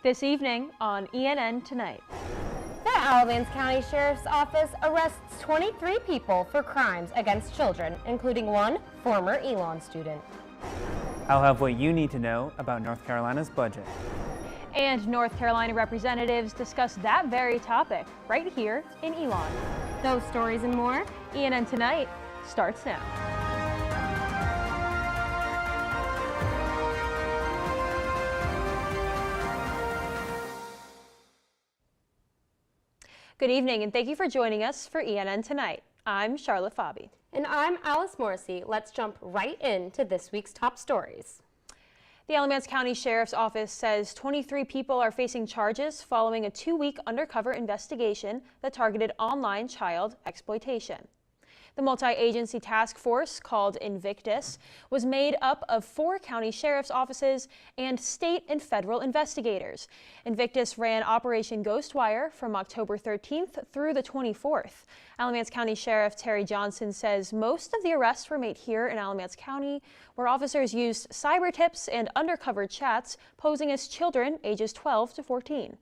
This evening on ENN Tonight. The Alamance County Sheriff's Office arrests 23 people for crimes against children, including one former Elon student. I'll have what you need to know about North Carolina's budget. And North Carolina representatives discuss that very topic right here in Elon. Those stories and more. ENN Tonight starts now. Good evening, and thank you for joining us for ENN Tonight. I'm Charlotte Fabi. And I'm Alice Morrissey. Let's jump right into this week's top stories. The Alamance County Sheriff's Office says 23 people are facing charges following a 2-week undercover investigation that targeted online child exploitation. The multi-agency task force, called Invictus, was made up of 4 county sheriff's offices and state and federal investigators. Invictus ran Operation Ghostwire from October 13th through the 24th. Alamance County Sheriff Terry Johnson says most of the arrests were made here in Alamance County, where officers used cyber tips and undercover chats posing as children ages 12 to 14.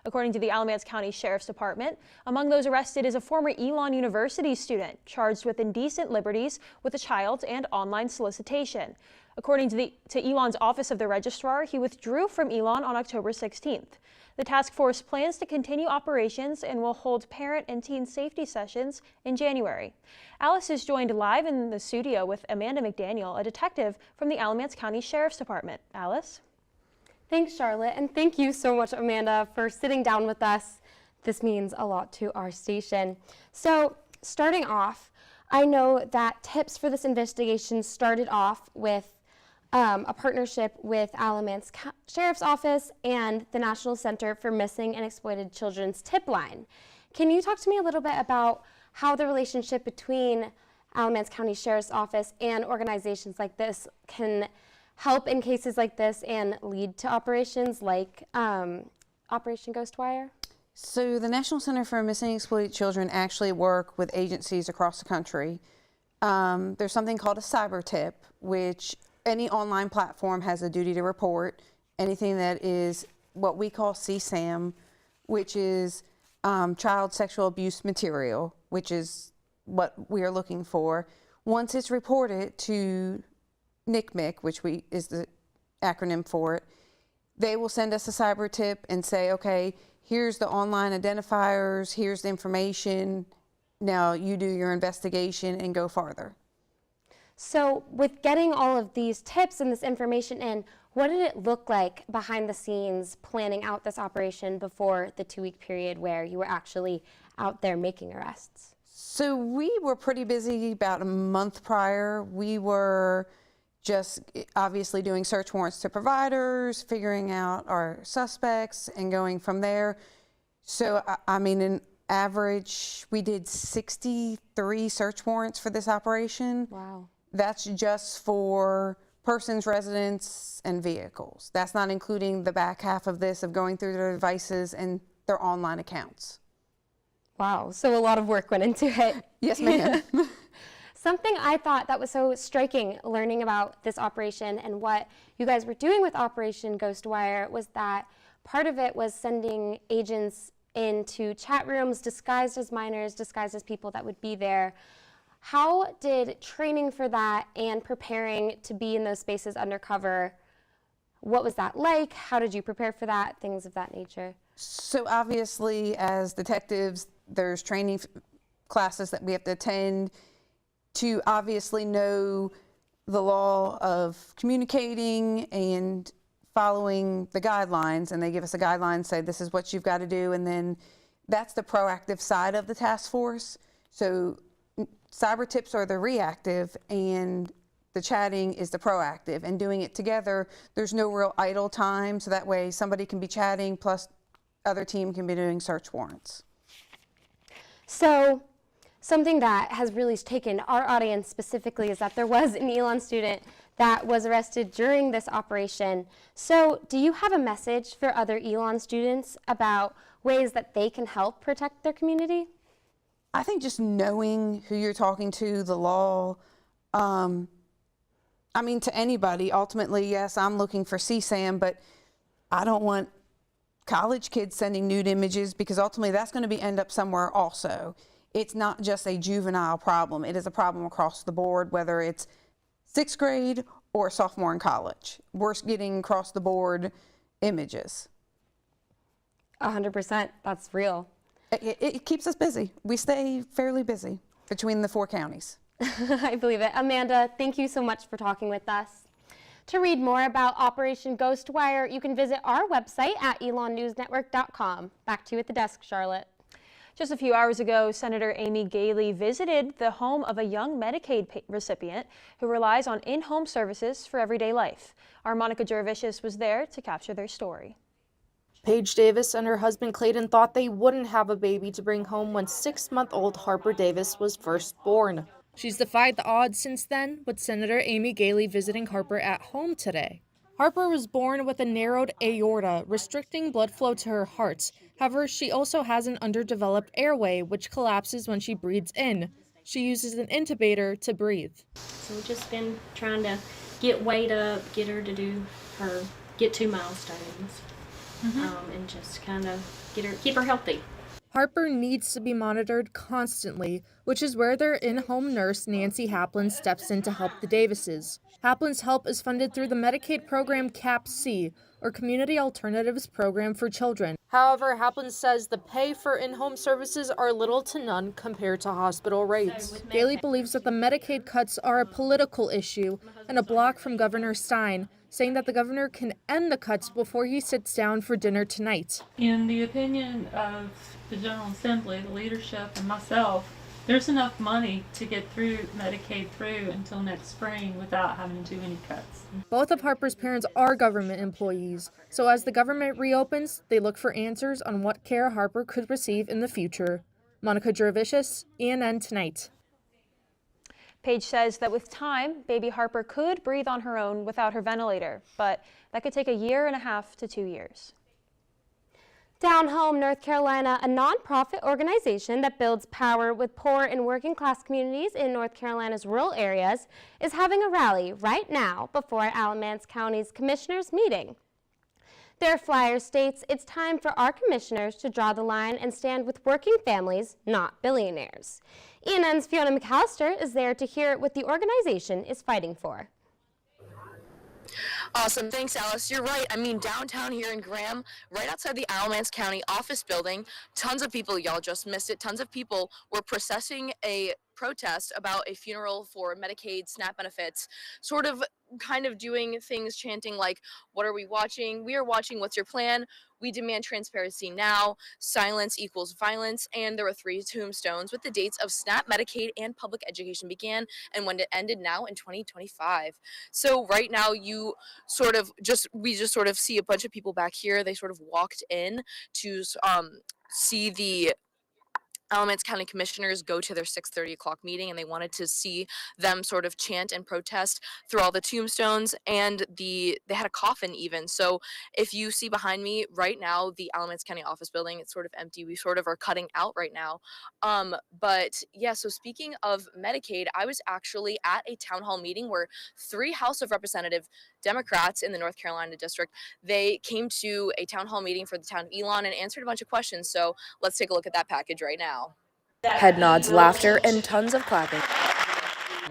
According to the Alamance County Sheriff's Department, among those arrested is a former Elon University student charged with indecent liberties with a child and online solicitation. According to Elon's Office of the Registrar, he withdrew from Elon on October 16th. The task force plans to continue operations and will hold parent and teen safety sessions in January. Alice is joined live in the studio with Amanda McDaniel, a detective from the Alamance County Sheriff's Department. Alice? Thanks, Charlotte, and thank you so much, Amanda, for sitting down with us. This means a lot to our station. So, starting off, I know that tips for this investigation started off with a partnership with Alamance Sheriff's Office and the National Center for Missing and Exploited Children's tip line. Can you talk to me a little bit about how the relationship between Alamance County Sheriff's Office and organizations like this can help in cases like this and lead to operations like Operation Ghostwire? So the National Center for Missing and Exploited Children actually work with agencies across the country. There's something called a cyber tip, which any online platform has a duty to report anything that is what we call CSAM, which is child sexual abuse material, which is what we are looking for. Once it's reported to NCMEC, which is the acronym for it, they will send us a cyber tip and say, okay, here's the online identifiers, here's the information, now you do your investigation and go farther. So with getting all of these tips and this information in, what did it look like behind the scenes planning out this operation before the 2-week period where you were actually out there making arrests? So we were pretty busy about a month prior. We were just obviously doing search warrants to providers, figuring out our suspects, and going from there. So, I mean, in average, we did 63 search warrants for this operation. Wow. That's just for persons, residents, and vehicles. That's not including the back half of this of going through their devices and their online accounts. Wow, so a lot of work went into it. Yes, ma'am. Something I thought that was so striking learning about this operation and what you guys were doing with Operation Ghostwire was that part of it was sending agents into chat rooms disguised as minors, disguised as people that would be there. How did training for that and preparing to be in those spaces undercover, what was that like? How did you prepare for that? Things of that nature. So obviously as detectives, there's training classes that we have to attend to obviously know the law of communicating and following the guidelines, and they give us a guideline, say this is what you've got to do, and then that's the proactive side of the task force. So cyber tips are the reactive and the chatting is the proactive, and doing it together, there's no real idle time, so that way somebody can be chatting plus other team can be doing search warrants. So something that has really taken our audience specifically is that there was an Elon student that was arrested during this operation. So do you have a message for other Elon students about ways that they can help protect their community? I think just knowing who you're talking to, the law, I mean, to anybody, ultimately, yes, I'm looking for CSAM, but I don't want college kids sending nude images, because ultimately that's going to end up somewhere also. It's not just a juvenile problem. It is a problem across the board, whether it's 6th grade or a sophomore in college. We're getting across the board images. 100%. That's real. It keeps us busy. We stay fairly busy between the 4 counties. I believe it. Amanda, thank you so much for talking with us. To read more about Operation Ghostwire, you can visit our website at elonnewsnetwork.com. Back to you at the desk, Charlotte. Just a few hours ago, Senator Amy Galey visited the home of a young Medicaid recipient who relies on in-home services for everyday life. Our Monica Jervicius was there to capture their story. Paige Davis and her husband Clayton thought they wouldn't have a baby to bring home when 6-month-old Harper Davis was first born. She's defied the odds since then, with Senator Amy Galey visiting Harper at home today. Harper was born with a narrowed aorta, restricting blood flow to her heart. However, she also has an underdeveloped airway, which collapses when she breathes in. She uses an intubator to breathe. So we've just been trying to get weight up, get her to do get 2 milestones, and just kind of keep her healthy. Harper needs to be monitored constantly, which is where their in-home nurse, Nancy Haplin, steps in to help the Davises. Haplin's help is funded through the Medicaid program CAP-C, or Community Alternatives Program for Children. However, Haplin says the pay for in-home services are little to none compared to hospital rates. Galey believes that the Medicaid cuts are a political issue and a block from Governor Stein, saying that the governor can end the cuts before he sits down for dinner tonight. In the opinion of the General Assembly, the leadership, and myself, there's enough money to get through Medicaid through until next spring without having to do any cuts. Both of Harper's parents are government employees, so as the government reopens, they look for answers on what care Harper could receive in the future. Monica Jervicius, ENN Tonight. Paige says that with time, baby Harper could breathe on her own without her ventilator, but that could take 1.5 to 2 years. Down Home, North Carolina, a nonprofit organization that builds power with poor and working class communities in North Carolina's rural areas, is having a rally right now before Alamance County's commissioners' meeting. Their flyer states it's time for our commissioners to draw the line and stand with working families, not billionaires. ENN's Fiona McAllister is there to hear what the organization is fighting for. Awesome. Thanks, Alice. You're right. I mean, downtown here in Graham, right outside the Alamance County office building, tons of people, y'all just missed it, tons of people were processing a protest about a funeral for Medicaid SNAP benefits, sort of kind of doing things chanting like, what are we watching? We are watching. What's your plan? We demand transparency now. Silence equals violence. And there were 3 tombstones with the dates of SNAP, Medicaid, and public education began and when it ended now in 2025. So right now we just sort of see a bunch of people back here. They sort of walked in to see the Alamance County Commissioners go to their 6:30 o'clock meeting, and they wanted to see them sort of chant and protest through all the tombstones, and they had a coffin even. So if you see behind me right now, the Alamance County office building, it's sort of empty. We sort of are cutting out right now. But yeah, so speaking of Medicaid, I was actually at a town hall meeting where 3 House of Representative Democrats in the North Carolina district, they came to a town hall meeting for the town of Elon and answered a bunch of questions. So let's take a look at that package right now. Head nods, laughter, and tons of clapping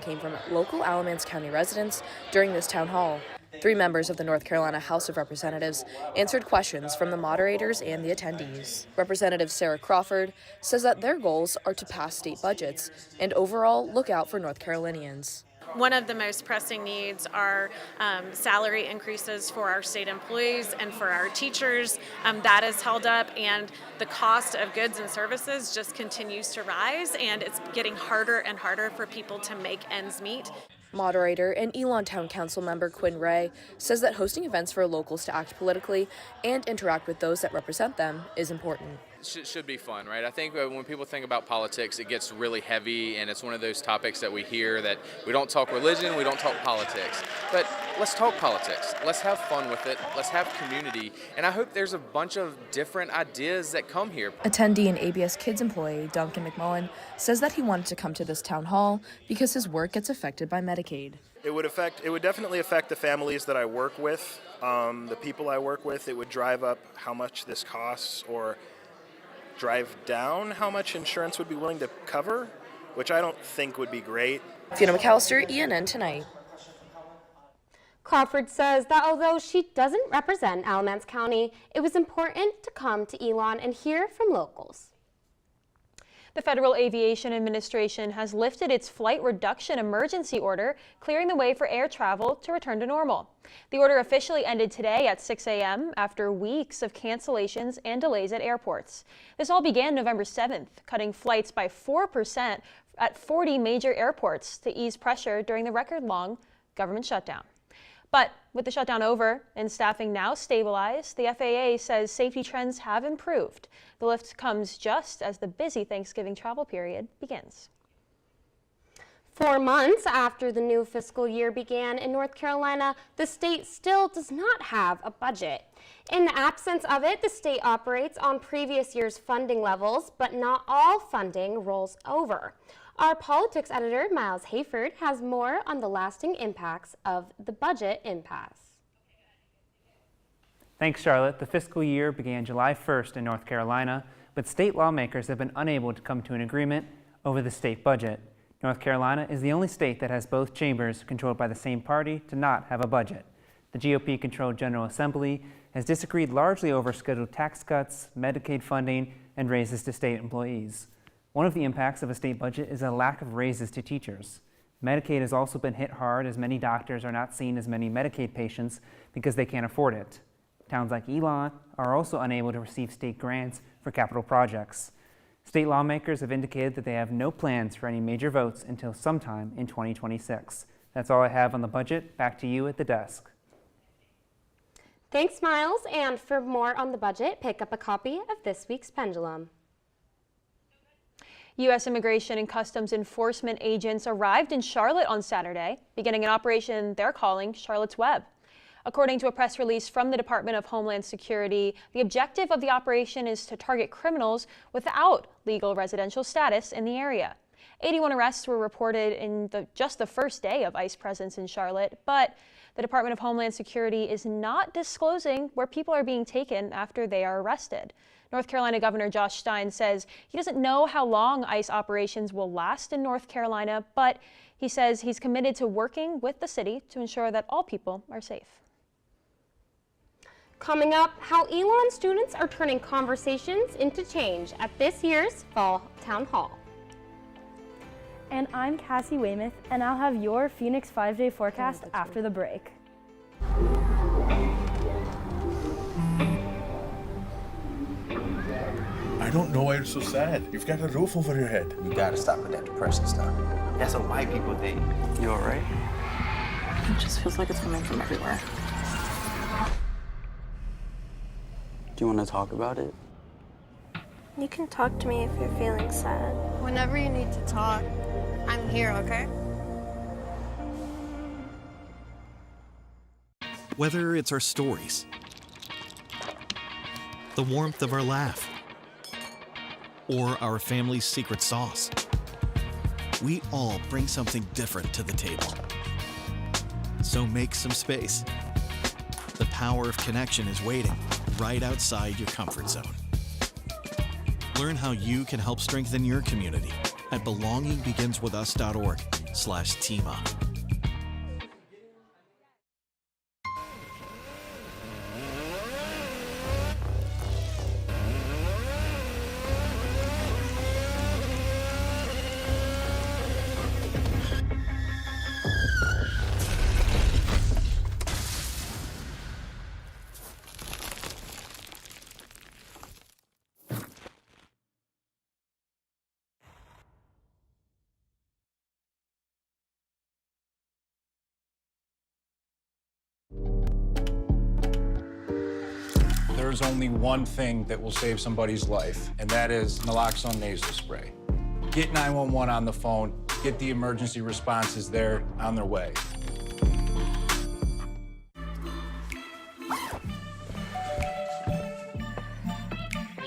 came from local Alamance County residents during this town hall. 3 members of the North Carolina House of Representatives answered questions from the moderators and the attendees. Representative Sarah Crawford says that their goals are to pass state budgets and overall look out for North Carolinians. One of the most pressing needs are salary increases for our state employees and for our teachers. That is held up, and the cost of goods and services just continues to rise, and it's getting harder and harder for people to make ends meet. Moderator and Elon Town Council member Quinn Ray says that hosting events for locals to act politically and interact with those that represent them is important. should be fun, right? I think when people think about politics, it gets really heavy, and it's one of those topics that we hear that we don't talk religion, we don't talk politics. But let's talk politics. Let's have fun with it. Let's have community. And I hope there's a bunch of different ideas that come here. Attendee and ABS Kids employee Duncan McMullen says that he wanted to come to this town hall because his work gets affected by Medicaid. It would definitely affect the families that I work with, the people I work with. It would drive up how much this costs or drive down how much insurance would be willing to cover, which I don't think would be great. Fiona McAllister, ENN Tonight. Crawford says that although she doesn't represent Alamance County, it was important to come to Elon and hear from locals. The Federal Aviation Administration has lifted its flight reduction emergency order, clearing the way for air travel to return to normal. The order officially ended today at 6 a.m. after weeks of cancellations and delays at airports. This all began November 7th, cutting flights by 4% at 40 major airports to ease pressure during the record-long government shutdown. But with the shutdown over and staffing now stabilized, the FAA says safety trends have improved. The lift comes just as the busy Thanksgiving travel period begins. 4 months after the new fiscal year began in North Carolina, the state still does not have a budget. In the absence of it, the state operates on previous year's funding levels, but not all funding rolls over. Our politics editor, Miles Hayford, has more on the lasting impacts of the budget impasse. Thanks, Charlotte. The fiscal year began July 1st in North Carolina, but state lawmakers have been unable to come to an agreement over the state budget. North Carolina is the only state that has both chambers controlled by the same party to not have a budget. The GOP-controlled General Assembly has disagreed largely over scheduled tax cuts, Medicaid funding, and raises to state employees. One of the impacts of a state budget is a lack of raises to teachers. Medicaid has also been hit hard as many doctors are not seeing as many Medicaid patients because they can't afford it. Towns like Elon are also unable to receive state grants for capital projects. State lawmakers have indicated that they have no plans for any major votes until sometime in 2026. That's all I have on the budget. Back to you at the desk. Thanks, Miles. And for more on the budget, pick up a copy of this week's Pendulum. U.S. Immigration and Customs Enforcement agents arrived in Charlotte on Saturday, beginning an operation they're calling Charlotte's Web. According to a press release from the Department of Homeland Security, the objective of the operation is to target criminals without legal residential status in the area. 81 arrests were reported in just the first day of ICE presence in Charlotte, but the Department of Homeland Security is not disclosing where people are being taken after they are arrested. North Carolina Governor Josh Stein says he doesn't know how long ICE operations will last in North Carolina, but he says he's committed to working with the city to ensure that all people are safe. Coming up, how Elon students are turning conversations into change at this year's Fall Town Hall. And I'm Cassie Weymouth, and I'll have your Phoenix 5-day forecast after the break. I don't know why you're so sad. You've got a roof over your head. You gotta stop with that depression stuff. That's what white people think. You alright? It just feels like it's coming from everywhere. Do you want to talk about it? You can talk to me if you're feeling sad. Whenever you need to talk, I'm here, okay? Whether it's our stories, the warmth of our laugh, or our family's secret sauce, we all bring something different to the table. So make some space. The power of connection is waiting right outside your comfort zone. Learn how you can help strengthen your community at belongingbeginswithus.org/teamup. there's only one thing that will save somebody's life, and that is naloxone nasal spray. Get 911 on the phone, get the emergency responses there on their way.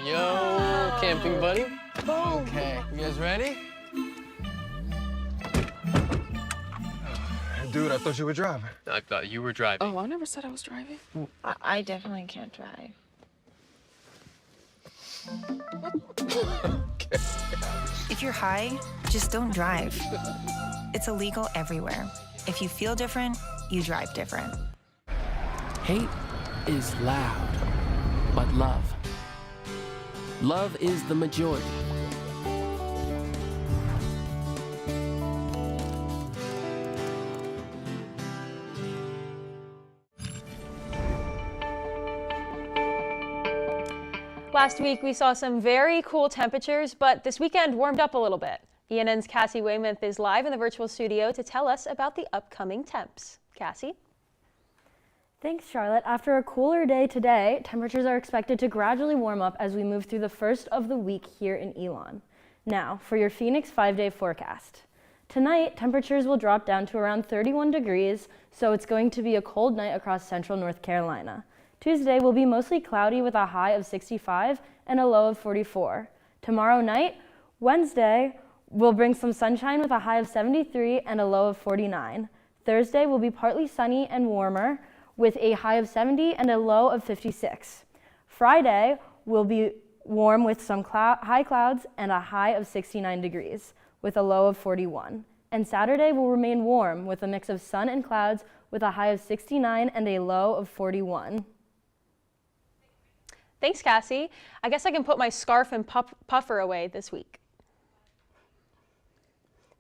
Yo, camping buddy. Okay, you guys ready? Dude, I thought you were driving. I thought you were driving. Oh, I never said I was driving. I definitely can't drive. Okay. If you're high, just don't drive. It's illegal everywhere. If you feel different, you drive different. Hate is loud, but love is the majority. Last week, we saw some very cool temperatures, but this weekend warmed up a little bit. ENN's Cassie Weymouth is live in the virtual studio to tell us about the upcoming temps. Cassie? Thanks, Charlotte. After a cooler day today, temperatures are expected to gradually warm up as we move through the first of the week here in Elon. Now, for your Phoenix 5-day forecast. Tonight, temperatures will drop down to around 31 degrees, so it's going to be a cold night across central North Carolina. Tuesday will be mostly cloudy with a high of 65 and a low of 44. Tomorrow night, Wednesday, will bring some sunshine with a high of 73 and a low of 49. Thursday will be partly sunny and warmer with a high of 70 and a low of 56. Friday will be warm with some high clouds and a high of 69 degrees with a low of 41. And Saturday will remain warm with a mix of sun and clouds with a high of 69 and a low of 41. Thanks, Cassie. I guess I can put my scarf and puffer away this week.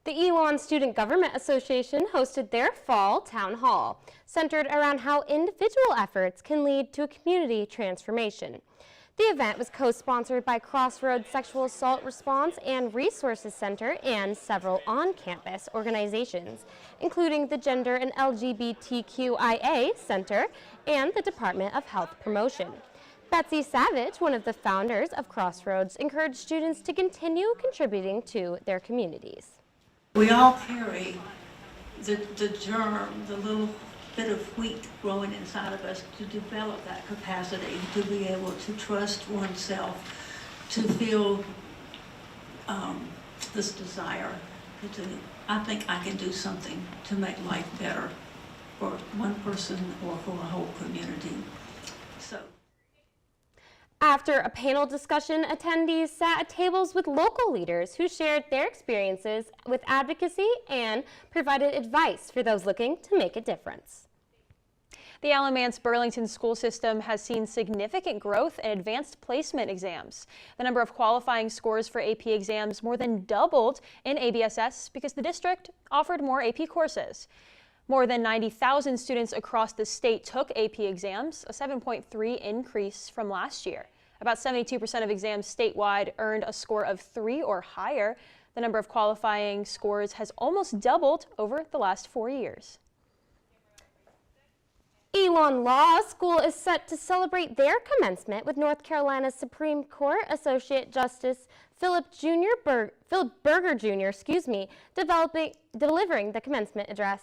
The Elon Student Government Association hosted their fall town hall, centered around how individual efforts can lead to a community transformation. The event was co-sponsored by Crossroads Sexual Assault Response and Resources Center and several on-campus organizations, including the Gender and LGBTQIA Center and the Department of Health Promotion. Betsy Savage, one of the founders of Crossroads, encouraged students to continue contributing to their communities. We all carry the germ, the little bit of wheat growing inside of us to develop that capacity to be able to trust oneself, to feel this desire. I think I can do something to make life better for one person or for a whole community. So. After a panel discussion, attendees sat at tables with local leaders who shared their experiences with advocacy and provided advice for those looking to make a difference. The Alamance Burlington school system has seen significant growth in advanced placement exams. The number of qualifying scores for AP exams more than doubled in ABSS because the district offered more AP courses. More than 90,000 students across the state took AP exams, a 7.3 increase from last year. About 72% of exams statewide earned a score of 3 or higher. The number of qualifying scores has almost doubled over the last 4 years. Elon Law School is set to celebrate their commencement with North Carolina's Supreme Court Associate Justice Philip Berger Jr., delivering the commencement address.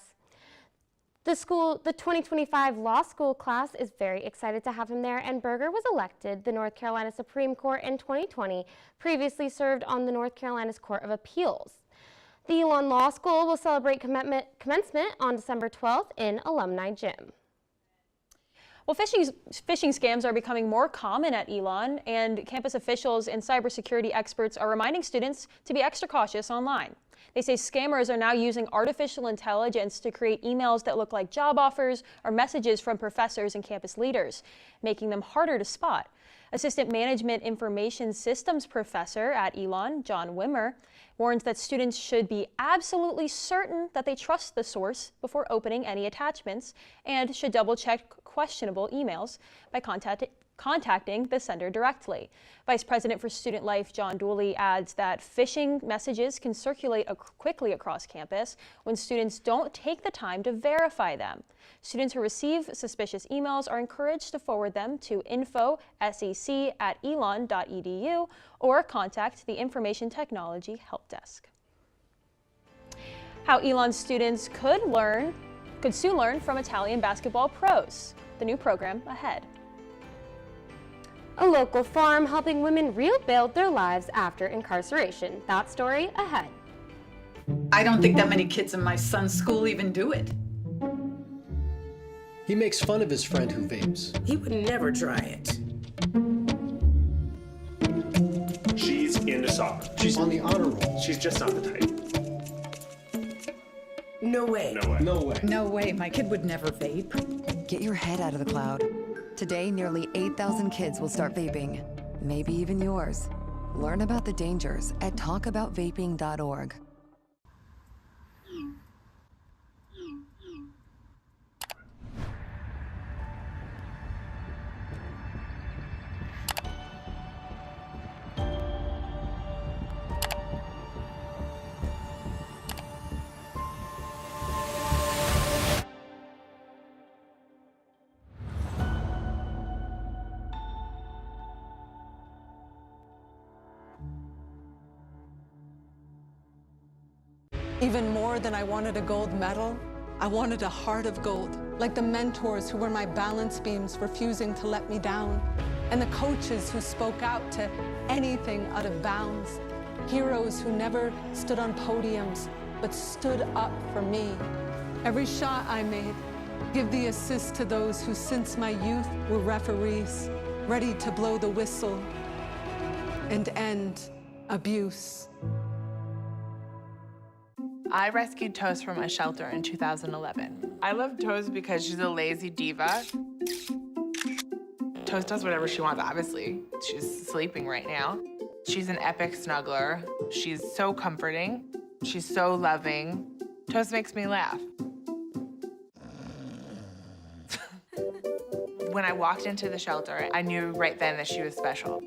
The 2025 law school class is very excited to have him there, and Berger was elected the North Carolina Supreme Court in 2020, previously served on the North Carolina's Court of Appeals. The Elon Law School will celebrate commencement on December 12th in Alumni Gym. Well, phishing scams are becoming more common at Elon, and campus officials and cybersecurity experts are reminding students to be extra cautious online. They say scammers are now using artificial intelligence to create emails that look like job offers or messages from professors and campus leaders, making them harder to spot. Assistant Management Information Systems Professor at Elon, John Wimmer, warns that students should be absolutely certain that they trust the source before opening any attachments and should double-check questionable emails by contacting the sender directly. Vice President for Student Life John Dooley adds that phishing messages can circulate quickly across campus when students don't take the time to verify them. Students who receive suspicious emails are encouraged to forward them to info.sec@elon.edu or contact the Information Technology Help Desk. How Elon students could soon learn from Italian basketball pros. The new program ahead. A local farm helping women rebuild their lives after incarceration. That story ahead. I don't think that many kids in my son's school even do it. He makes fun of his friend who vapes. He would never try it. She's into soccer. She's on the honor roll. She's just not the type. No way. No way. No way. No way, my kid would never vape. Get your head out of the cloud. Today, nearly 8,000 kids will start vaping, maybe even yours. Learn about the dangers at talkaboutvaping.org. Even more than I wanted a gold medal, I wanted a heart of gold, like the mentors who were my balance beams refusing to let me down, and the coaches who spoke out to anything out of bounds, heroes who never stood on podiums, but stood up for me. Every shot I made, give the assist to those who since my youth were referees, ready to blow the whistle and end abuse. I rescued Toast from a shelter in 2011. I love Toast because she's a lazy diva. Toast does whatever she wants, obviously. She's sleeping right now. She's an epic snuggler. She's so comforting. She's so loving. Toast makes me laugh. When I walked into the shelter, I knew right then that she was special.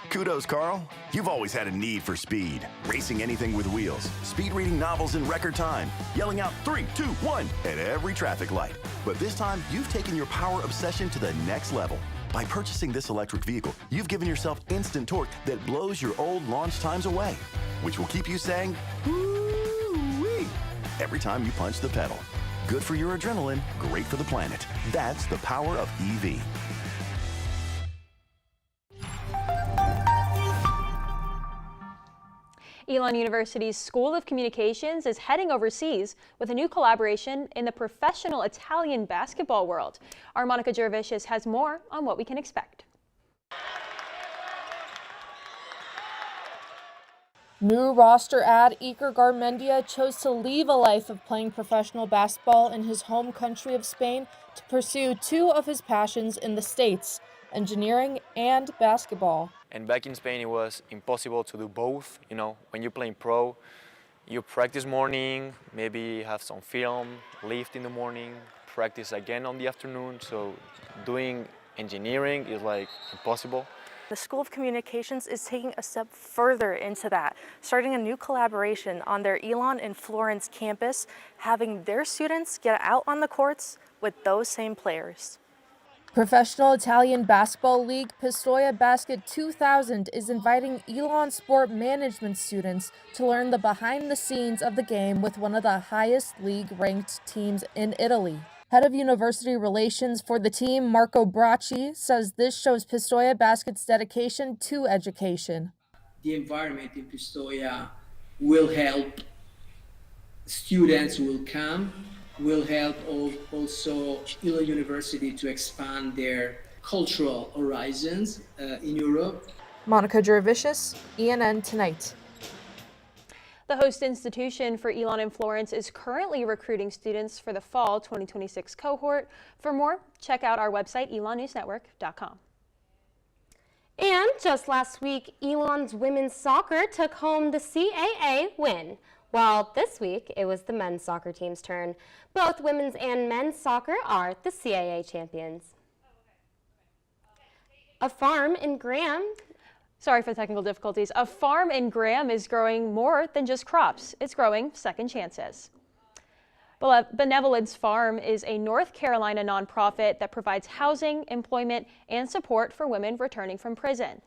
Kudos, Carl. You've always had a need for speed. Racing anything with wheels, speed reading novels in record time, yelling out 3, 2, 1 at every traffic light. But this time, you've taken your power obsession to the next level. By purchasing this electric vehicle, you've given yourself instant torque that blows your old launch times away, which will keep you saying, "Woo-wee," every time you punch the pedal. Good for your adrenaline, great for the planet. That's the power of EV. Elon University's School of Communications is heading overseas with a new collaboration in the professional Italian basketball world. Our Monica Gervasius has more on what we can expect. New roster add Iker Garmendia chose to leave a life of playing professional basketball in his home country of Spain to pursue two of his passions in the States, engineering and basketball. And back in Spain, it was impossible to do both. You know, when you're playing pro, you practice morning, maybe have some film, lift in the morning, practice again on the afternoon. So doing engineering is like impossible. The School of Communications is taking a step further into that, starting a new collaboration on their Elon and Florence campus, having their students get out on the courts with those same players. Professional Italian Basketball League Pistoia Basket 2000 is inviting Elon Sport Management students to learn the behind-the-scenes of the game with one of the highest league-ranked teams in Italy. Head of University Relations for the team, Marco Bracci, says this shows Pistoia Basket's dedication to education. The environment in Pistoia will help students who will come, will help also Elon University to expand their cultural horizons in Europe. Monica Gervasius, ENN Tonight. The host institution for Elon and Florence is currently recruiting students for the fall 2026 cohort. For more, check out our website, elonnewsnetwork.com. And just last week, Elon's women's soccer took home the CAA win. Well, this week it was the men's soccer team's turn. Both women's and men's soccer are the CAA champions. A farm in Graham. Sorry for the technical difficulties. A farm in Graham is growing more than just crops. It's growing second chances. Benevolence Farm is a North Carolina nonprofit that provides housing, employment, and support for women returning from prison.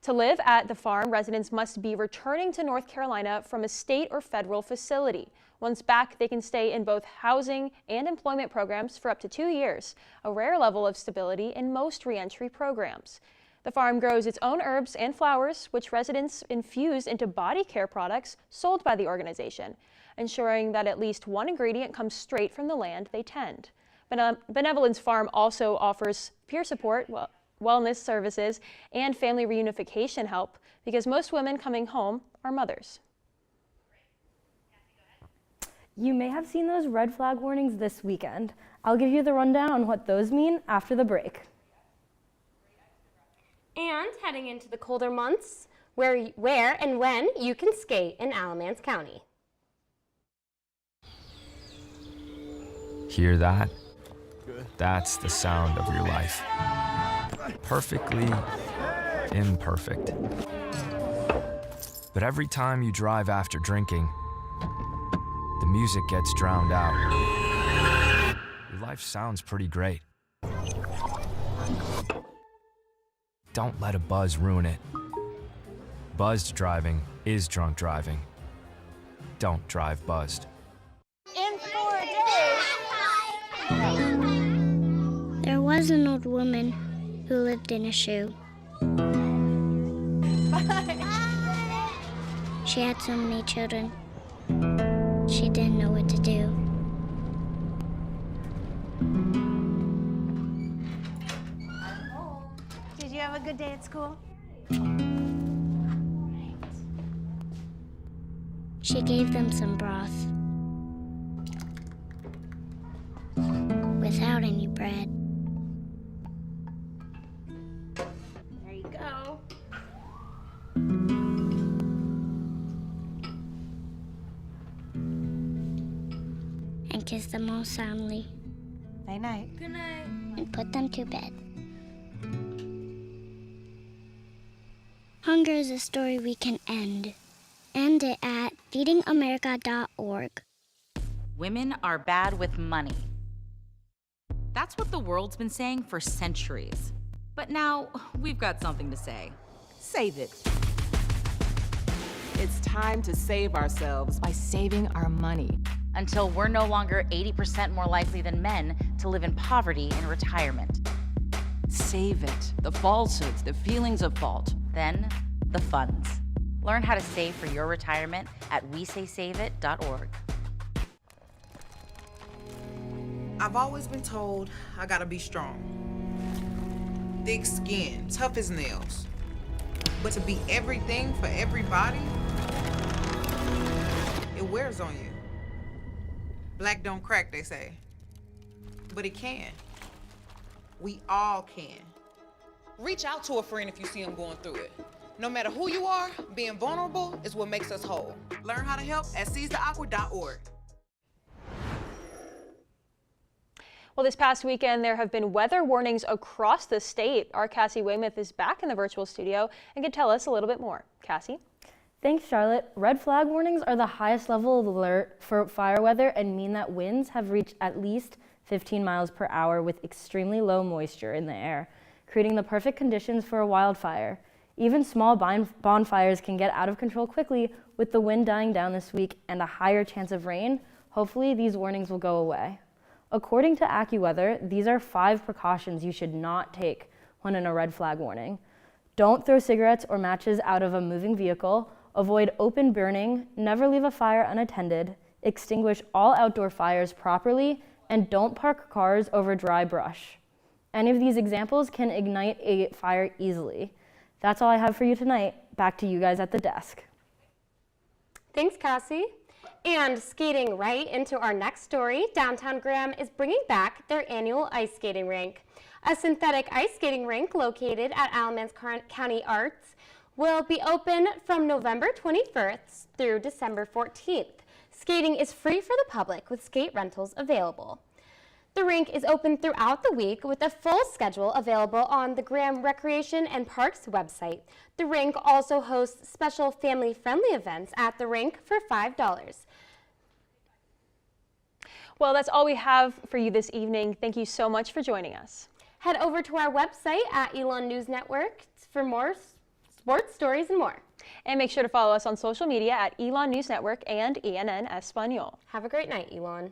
To live at the farm, residents must be returning to North Carolina from a state or federal facility. Once back, they can stay in both housing and employment programs for up to 2 years, a rare level of stability in most reentry programs. The farm grows its own herbs and flowers, which residents infuse into body care products sold by the organization, ensuring that at least one ingredient comes straight from the land they tend. Benevolence Farm also offers peer support, wellness services, and family reunification help because most women coming home are mothers. You may have seen those red flag warnings this weekend. I'll give you the rundown on what those mean after the break. And heading into the colder months, where and when you can skate in Alamance County. Hear that? That's the sound of your life. Perfectly imperfect. But every time you drive after drinking, the music gets drowned out. Your life sounds pretty great. Don't let a buzz ruin it. Buzzed driving is drunk driving. Don't drive buzzed. In 4 days. There was an old woman who lived in a shoe. She had so many children. She didn't know what to do. Did you have a good day at school? She gave them some broth. Without any bread. There you go. And kiss them all soundly. Night night. Good night. And put them to bed. Hunger is a story we can end. End it at feedingamerica.org. Women are bad with money. That's what the world's been saying for centuries. But now, we've got something to say. Save it. It's time to save ourselves by saving our money. Until we're no longer 80% more likely than men to live in poverty in retirement. Save it. The falsehoods, the feelings of fault. Then, the funds. Learn how to save for your retirement at WeSaySaveIt.org. I've always been told I gotta be strong. Thick skin, tough as nails. But to be everything for everybody, it wears on you. Black don't crack, they say. But it can. We all can. Reach out to a friend if you see them going through it. No matter who you are, being vulnerable is what makes us whole. Learn how to help at seizetheawkward.org. Well, this past weekend, there have been weather warnings across the state. Our Cassie Weymouth is back in the virtual studio and can tell us a little bit more. Cassie? Thanks, Charlotte. Red flag warnings are the highest level of alert for fire weather and mean that winds have reached at least 15 miles per hour with extremely low moisture in the air, creating the perfect conditions for a wildfire. Even small bonfires can get out of control quickly with the wind dying down this week and a higher chance of rain. Hopefully, these warnings will go away. According to AccuWeather, these are 5 precautions you should not take when in a red flag warning. Don't throw cigarettes or matches out of a moving vehicle. Avoid open burning. Never leave a fire unattended. Extinguish all outdoor fires properly. And don't park cars over dry brush. Any of these examples can ignite a fire easily. That's all I have for you tonight. Back to you guys at the desk. Thanks, Cassie. And skating right into our next story, downtown Graham is bringing back their annual ice skating rink. A synthetic ice skating rink located at Alamance County Arts will be open from November 21st through December 14th. Skating is free for the public with skate rentals available. The rink is open throughout the week with a full schedule available on the Graham Recreation and Parks website. The rink also hosts special family-friendly events at the rink for $5. Well, that's all we have for you this evening. Thank you so much for joining us. Head over to our website at Elon News Network for more sports stories and more. And make sure to follow us on social media at Elon News Network and ENN Espanol. Have a great night, Elon.